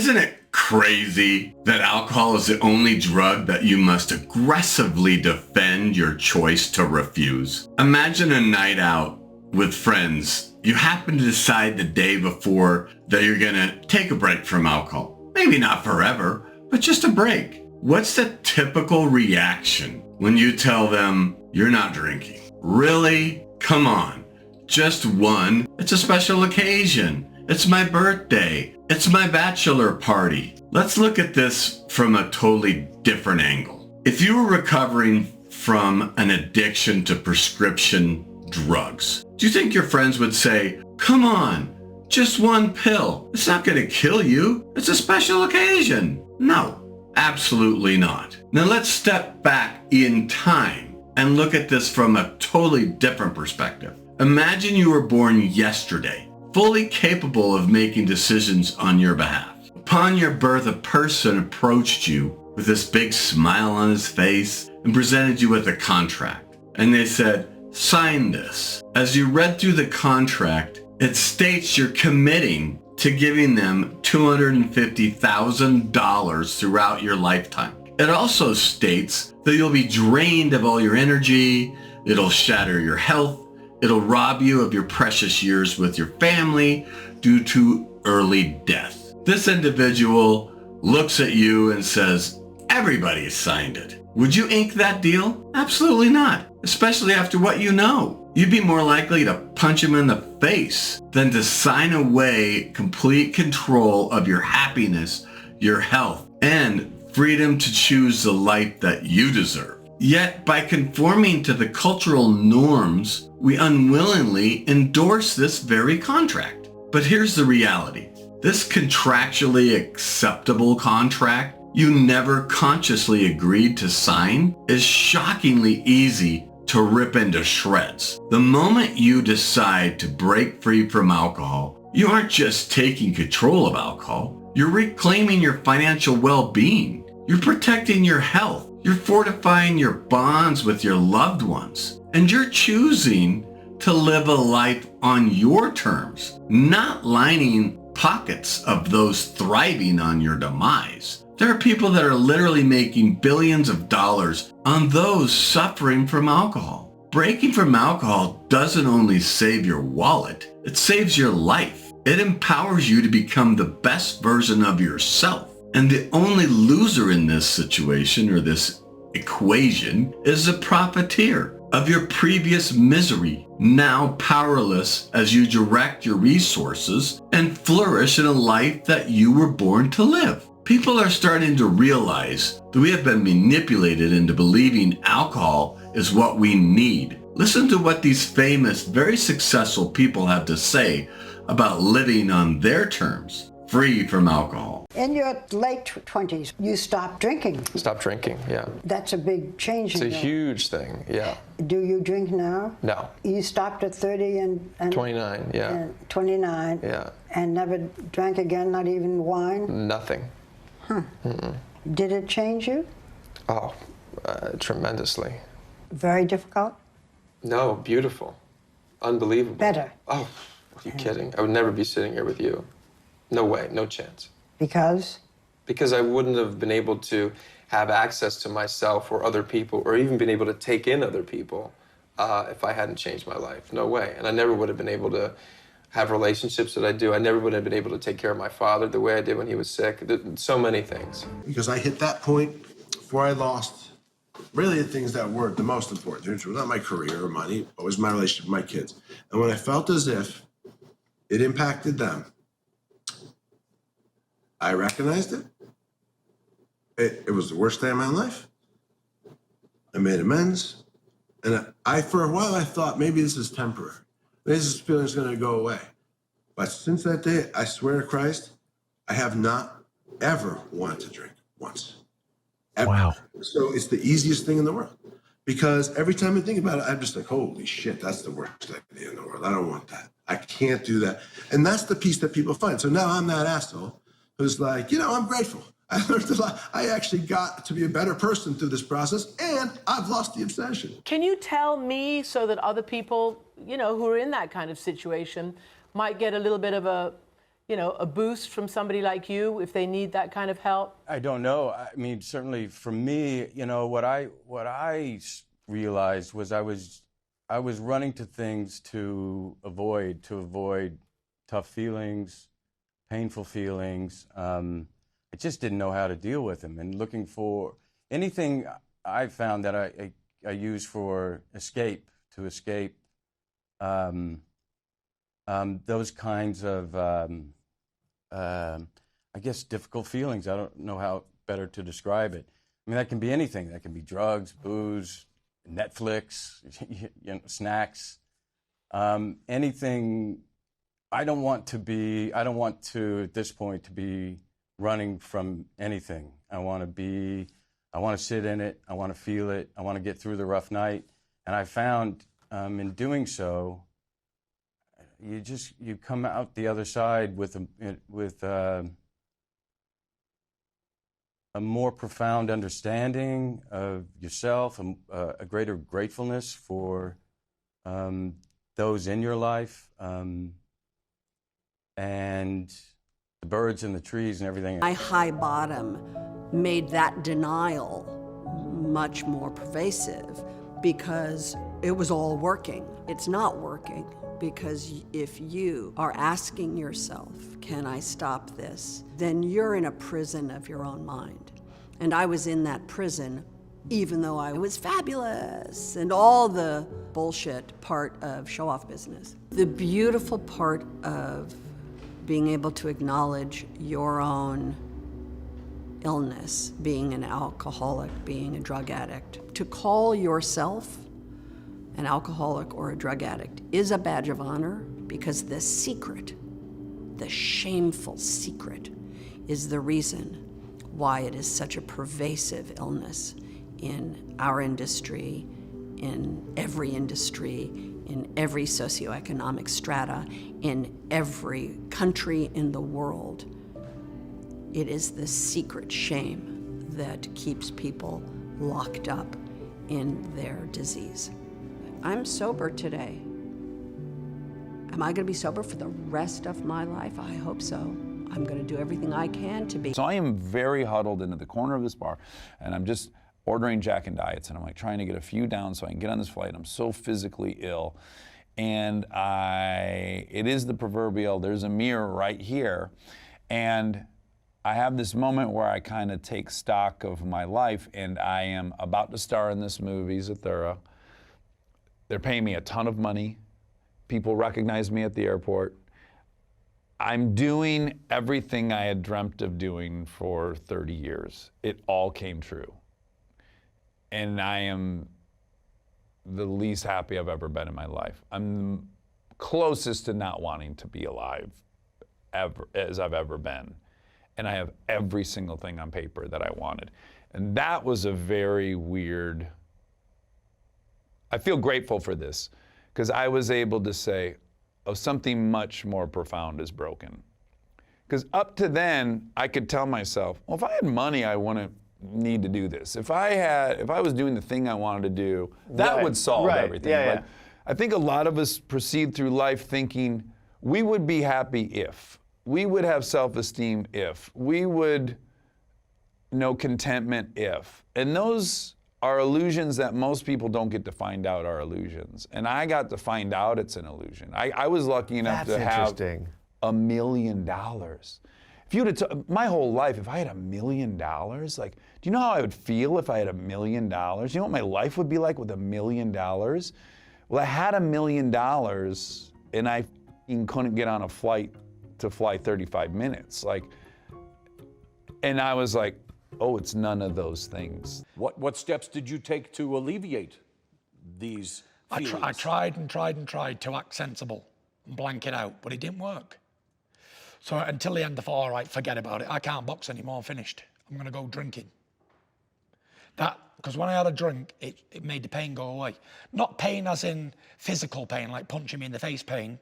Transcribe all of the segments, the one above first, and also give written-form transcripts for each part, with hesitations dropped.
Isn't it crazy that alcohol is the only drug that you must aggressively defend your choice to refuse? Imagine a night out with friends. You happen to decide the day before that you're gonna take a break from alcohol. Maybe not forever, but just a break. What's the typical reaction when you tell them you're not drinking? Really? Come on. Just one. It's a special occasion. It's my birthday. It's my bachelor party. Let's look at this from a totally different angle. If you were recovering from an addiction to prescription drugs, do you think your friends would say, come on, just one pill. It's not going to kill you. It's a special occasion. No, absolutely not. Now let's step back in time and look at this from a totally different perspective. Imagine you were born yesterday, fully capable of making decisions on your behalf. Upon your birth, a person approached you with this big smile on his face and presented you with a contract. And they said, sign this. As you read through the contract, it states you're committing to giving them $250,000 throughout your lifetime. It also states that you'll be drained of all your energy, it'll shatter your health, it'll rob you of your precious years with your family due to early death. This individual looks at you and says, everybody signed it. Would you ink that deal? Absolutely not, especially after what you know. You'd be more likely to punch him in the face than to sign away complete control of your happiness, your health, and freedom to choose the life that you deserve. Yet, by conforming to the cultural norms, we unwillingly endorse this very contract. But here's the reality. This contractually acceptable contract you never consciously agreed to sign is shockingly easy to rip into shreds. The moment you decide to break free from alcohol, you aren't just taking control of alcohol, you're reclaiming your financial well-being. You're protecting your health. You're fortifying your bonds with your loved ones. And you're choosing to live a life on your terms, not lining pockets of those thriving on your demise. There are people that are literally making billions of dollars on those suffering from alcohol. Breaking from alcohol doesn't only save your wallet, it saves your life. It empowers you to become the best version of yourself. And the only loser in this situation or this equation is the profiteer of your previous misery, now powerless as you direct your resources and flourish in a life that you were born to live. People are starting to realize that we have been manipulated into believing alcohol is what we need. Listen to what these famous, very successful people have to say about living on their terms, free from alcohol. In your late 20s, you stopped drinking. Stopped drinking, yeah. That's a big change. It's a huge thing, yeah. Do you drink now? No. You stopped at 30 and 29, yeah. And 29. Yeah. And never drank again, not even wine? Nothing. Did it change you? Oh, tremendously. Very difficult? No, beautiful. Unbelievable. Better? Oh, are you kidding? I would never be sitting here with you. No way, no chance. Because? Because I wouldn't have been able to have access to myself or other people, or even been able to take in other people if I hadn't changed my life. No way. And I never would have been able to have relationships that I do. I never would have been able to take care of my father the way I did when he was sick. So many things. Because I hit that point before I lost really the things that were the most important, which was not my career or money, but was my relationship with my kids. And when I felt as if it impacted them, I recognized it. It was the worst day of my life. I made amends. And for a while, I thought maybe this is temporary. This feeling is going to go away. But since that day, I swear to Christ, I have not ever wanted to drink once. Ever. Wow. So it's the easiest thing in the world. Because every time I think about it, I'm just like, holy shit, that's the worst idea in the world. I don't want that. I can't do that. And that's the piece that people find. So now I'm that asshole who's like, I'm grateful. I learned a lot. I actually got to be a better person through this process, and I've lost the obsession. Can you tell me so that other people, who are in that kind of situation might get a little bit of a you know, a boost from somebody like you if they need that kind of help? I don't know. I mean, certainly for me, you know, what I realized was I was running to things to avoid tough feelings, painful feelings. I just didn't know how to deal with them, and looking for anything I found that I use for escape, to escape those kinds of, I guess, difficult feelings. I don't know how better to describe it. I mean, that can be anything. That can be drugs, booze, Netflix, you know, snacks, anything. I don't want to, at this point, to be running from anything. I want to sit in it. I want to feel it. I want to get through the rough night. And I found in doing so, you come out the other side with a more profound understanding of yourself, a greater gratefulness for those in your life, and the birds and the trees and everything. My high bottom made that denial much more pervasive because it was all working. It's not working because if you are asking yourself, can I stop this? Then you're in a prison of your own mind. And I was in that prison even though I was fabulous and all the bullshit part of show-off business. The beautiful part of being able to acknowledge your own illness, being an alcoholic, being a drug addict. To call yourself an alcoholic or a drug addict is a badge of honor because the secret, the shameful secret, is the reason why it is such a pervasive illness in our industry, in every socioeconomic strata, in every country in the world. It is the secret shame that keeps people locked up in their disease. I'm sober today. Am I gonna be sober for the rest of my life? I hope so. I'm gonna do everything I can to be. So I am very huddled into the corner of this bar, and I'm just ordering Jack and Diets, and I'm like trying to get a few down so I can get on this flight. I'm so physically ill. And it is the proverbial, there's a mirror right here. And I have this moment where I kind of take stock of my life, and I am about to star in this movie, Zathura. They're paying me a ton of money. People recognize me at the airport. I'm doing everything I had dreamt of doing for 30 years. It all came true. And I am the least happy I've ever been in my life. I'm closest to not wanting to be alive as I've ever been. And I have every single thing on paper that I wanted. And that was a very weird, I feel grateful for this, because I was able to say, oh, something much more profound is broken. Because up to then, I could tell myself, well, if I had money, I wouldn't need to do this. If I was doing the thing I wanted to do, that would solve everything. Yeah, but I think a lot of us proceed through life thinking we would be happy if, we would have self-esteem if, we would know contentment if. And those are illusions that most people don't get to find out are illusions. And I got to find out it's an illusion. I was lucky enough to have $1 million. If you would have my whole life, if I had $1 million, like, do you know how I would feel if I had $1 million? Do you know what my life would be like with $1 million? Well, I had $1 million, and I couldn't get on a flight to fly 35 minutes. Like, and I was like, oh, it's none of those things. What steps did you take to alleviate these feelings? I tried and tried and tried to act sensible and blank it out, but it didn't work. So until the end, I thought, all right, forget about it. I can't box anymore, I'm finished. I'm gonna go drinking. Because when I had a drink, it made the pain go away. Not pain as in physical pain, like punching me in the face pain,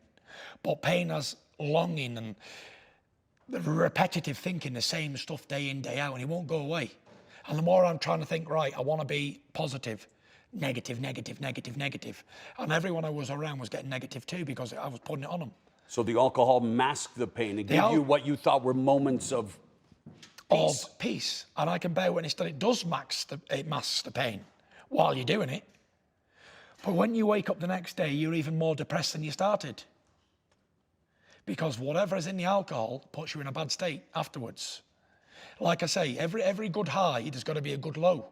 but pain as longing and the repetitive thinking, the same stuff day in, day out, and it won't go away. And the more I'm trying to think, right, I want to be positive, negative, negative, negative, negative. And everyone I was around was getting negative too because I was putting it on them. So the alcohol masked the pain. It gave you what you thought were moments of peace. Of peace. And I can bear witness that it does masks the pain while you're doing it. But when you wake up the next day, you're even more depressed than you started. Because whatever is in the alcohol puts you in a bad state afterwards. Like I say, every good high, there's got to be a good low.